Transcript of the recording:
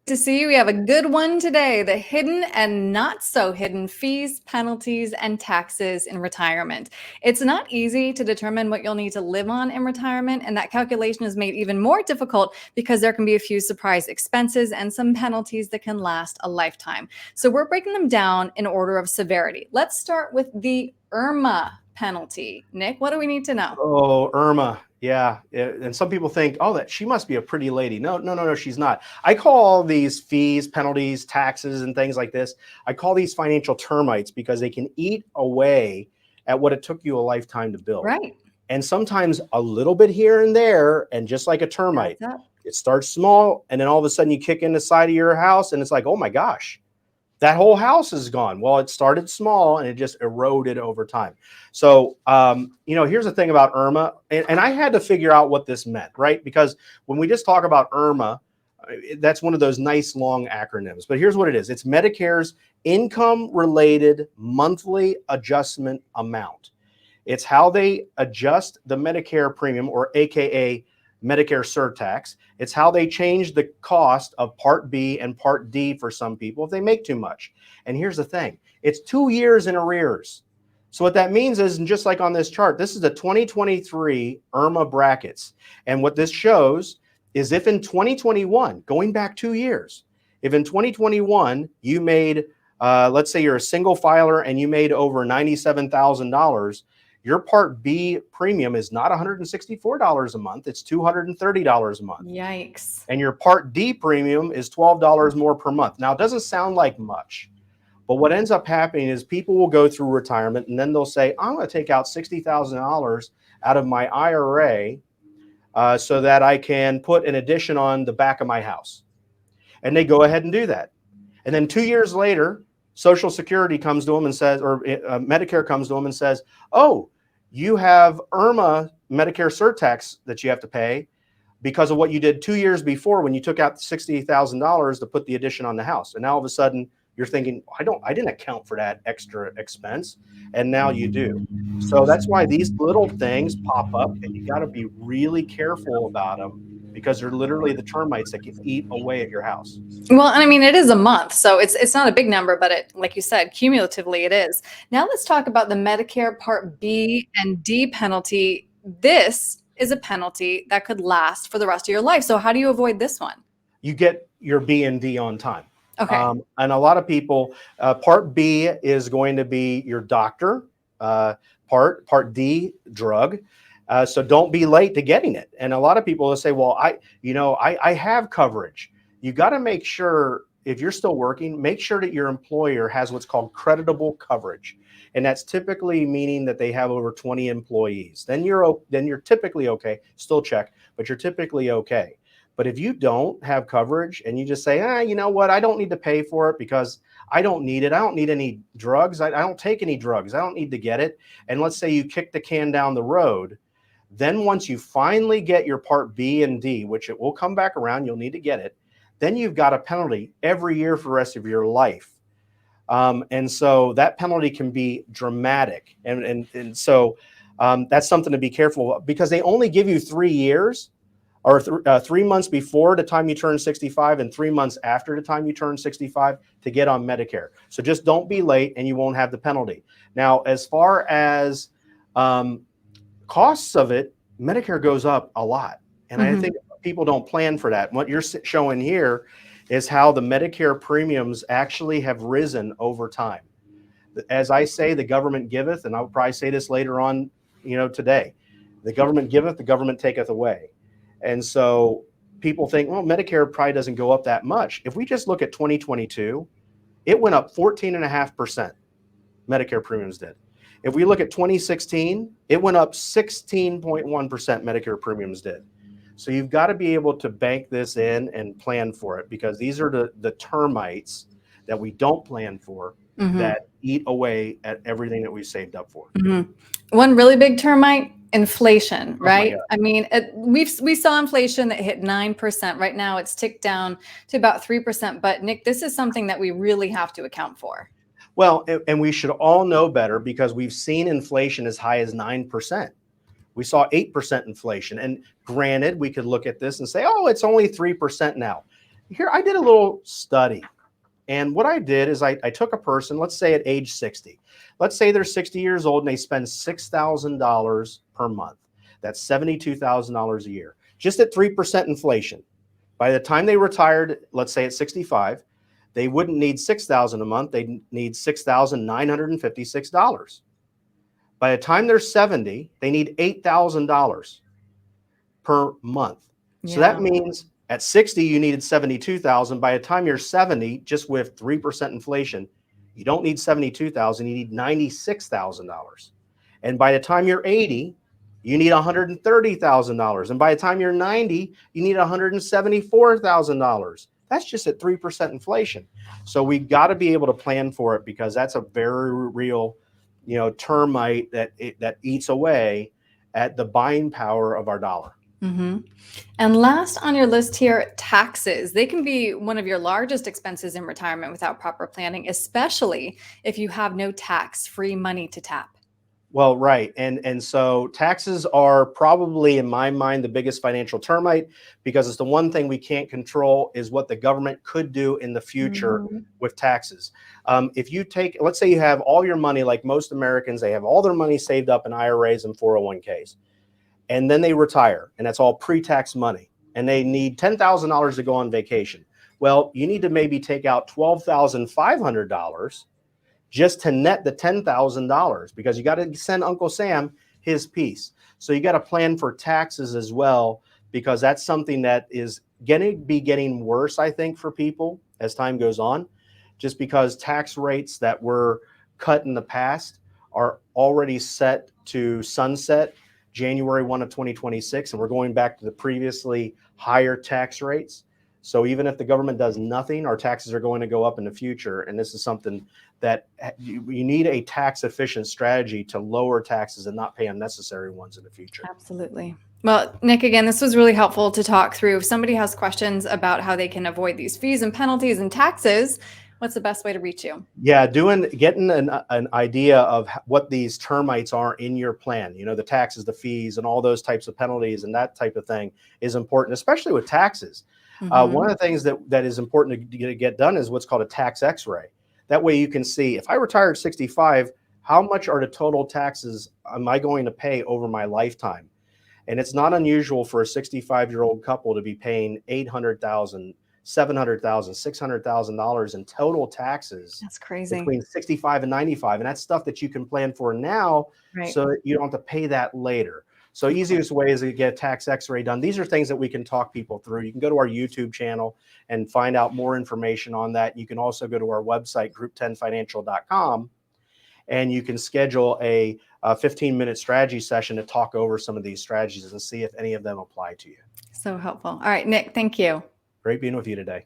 To see we have a good one today, the hidden and not so hidden fees, penalties, and taxes in retirement. It's not easy to determine what you'll need to live on in retirement, and that calculation is made even more difficult because there can be a few surprise expenses and some penalties that can last a lifetime. So we're breaking them down in order of severity. Let's start with the IRMAA penalty. Nick, what do we need to know? Oh, IRMAA. Yeah. And some people think, oh, that she must be a pretty lady. No, she's not. I call all these fees, penalties, taxes, and things like this, I call these financial termites because they can eat away at what it took you a lifetime to build. Right. And sometimes a little bit here and there, and just like a termite, it starts small, and then all of a sudden you kick in the side of your house, and it's like, oh my gosh, that whole house is gone. Well, it started small and it just eroded over time. So, here's the thing about IRMAA, and I had to figure out what this meant, right? Because when we just talk about IRMAA, that's one of those nice long acronyms. But here's what it is. It's Medicare's income-related monthly adjustment amount. It's how they adjust the Medicare premium, or AKA Medicare surtax. It's how they change the cost of Part B and Part D for some people if they make too much. And here's the thing, it's 2 years in arrears. So what that means is, and just like on this chart, this is the 2023 IRMAA brackets. And what this shows is if in 2021, going back 2 years, if in 2021 you made, let's say you're a single filer and you made over $97,000, your Part B premium is not $164 a month, it's $230 a month. Yikes. And your Part D premium is $12 more per month. Now, it doesn't sound like much, but what ends up happening is people will go through retirement and then they'll say, I'm going to take out $60,000 out of my IRA so that I can put an addition on the back of my house. And they go ahead and do that. And then 2 years later, Social Security comes to them and says, or Medicare comes to them and says, oh, you have IRMAA Medicare surtax that you have to pay because of what you did 2 years before when you took out $60,000 to put the addition on the house. And now all of a sudden you're thinking, I didn't account for that extra expense. And now you do. So that's why these little things pop up, and you got to be really careful about them because they're literally the termites that can eat away at your house. Well, and I mean, it is a month, so it's not a big number, but it, like you said, cumulatively it is. Now let's talk about the Medicare Part B and D penalty. This is a penalty that could last for the rest of your life. So how do you avoid this one? You get your B and D on time. Okay. And a lot of people, Part B is going to be your doctor, Part D, drug. So don't be late to getting it. And a lot of people will say, well, I have coverage. You got to make sure, if you're still working, make sure that your employer has what's called creditable coverage. And that's typically meaning that they have over 20 employees. Then you're typically okay. Still check, but you're typically okay. But if you don't have coverage and you just say, you know what, I don't need to pay for it because I don't need it. I don't need any drugs. I don't take any drugs. I don't need to get it. And let's say you kick the can down the road. Then once you finally get your Part B and D, which it will come back around, you'll need to get it. Then you've got a penalty every year for the rest of your life. And so that penalty can be dramatic. And so that's something to be careful of, because they only give you 3 years, or 3 months before the time you turn 65 and 3 months after the time you turn 65 to get on Medicare. So just don't be late and you won't have the penalty. Now, as far as costs of it, Medicare goes up a lot. And I think people don't plan for that. What you're showing here is how the Medicare premiums actually have risen over time. As I say, the government giveth, and I'll probably say this later on, today, the government giveth, the government taketh away. And so people think, well, Medicare probably doesn't go up that much. If we just look at 2022, it went up 14.5%. Medicare premiums did. If we look at 2016, it went up 16.1%. Medicare premiums did. So you've got to be able to bank this in and plan for it, because these are the termites that we don't plan for that eat away at everything that we saved up for. One really big termite, inflation, right? I mean, we saw inflation that hit 9%. Right now it's ticked down to about 3%. But Nick, this is something that we really have to account for. Well, and we should all know better, because we've seen inflation as high as 9%. We saw 8% inflation. And granted, we could look at this and say, oh, it's only 3% now. Here, I did a little study. And what I did is I took a person, let's say at age 60. Let's say they're 60 years old and they spend $6,000 per month. That's $72,000 a year, just at 3% inflation. By the time they retired, let's say at 65, they wouldn't need $6,000 a month. They'd need $6,956. By the time they're 70, they need $8,000 per month. So that means at 60, you needed 72,000. By the time you're 70, just with 3% inflation, you don't need 72,000, you need $96,000. And by the time you're 80, you need $130,000. And by the time you're 90, you need $174,000. That's just at 3% inflation. So we got to be able to plan for it, because that's a very real, termite that eats away at the buying power of our dollar. Mm-hmm. And last on your list here, taxes. They can be one of your largest expenses in retirement without proper planning, especially if you have no tax-free money to tap. Well, right. And so taxes are probably, in my mind, the biggest financial termite, because it's the one thing we can't control is what the government could do in the future with taxes. If you take, let's say you have all your money, like most Americans, they have all their money saved up in IRAs and 401ks. And then they retire, and that's all pre-tax money. And they need $10,000 to go on vacation. Well, you need to maybe take out $12,500 just to net the $10,000, because you got to send Uncle Sam his piece. So you got to plan for taxes as well, because that's something that is going to be getting worse, I think, for people as time goes on, just because tax rates that were cut in the past are already set to sunset January 1 of 2026, and we're going back to the previously higher tax rates. So even if the government does nothing, our taxes are going to go up in the future. And this is something that you need a tax efficient strategy to lower taxes and not pay unnecessary ones in the future. Absolutely. Well, Nick, again, this was really helpful to talk through. If somebody has questions about how they can avoid these fees and penalties and taxes, what's the best way to reach you? Yeah, getting an idea of what these termites are in your plan, the taxes, the fees, and all those types of penalties and that type of thing is important, especially with taxes. One of the things that is important to get done is what's called a tax X-ray. That way you can see, if I retire at 65, how much are the total taxes am I going to pay over my lifetime? And it's not unusual for a 65-year-old couple to be paying $800,000, $700,000, $600,000 in total taxes. That's crazy. Between 65 and 95. And that's stuff that you can plan for now, so that you don't have to pay that later. So easiest way is to get a tax X-ray done. These are things that we can talk people through. You can go to our YouTube channel and find out more information on that. You can also go to our website, group10financial.com, and you can schedule a 15-minute strategy session to talk over some of these strategies and see if any of them apply to you. So helpful. All right, Nick, thank you. Great being with you today.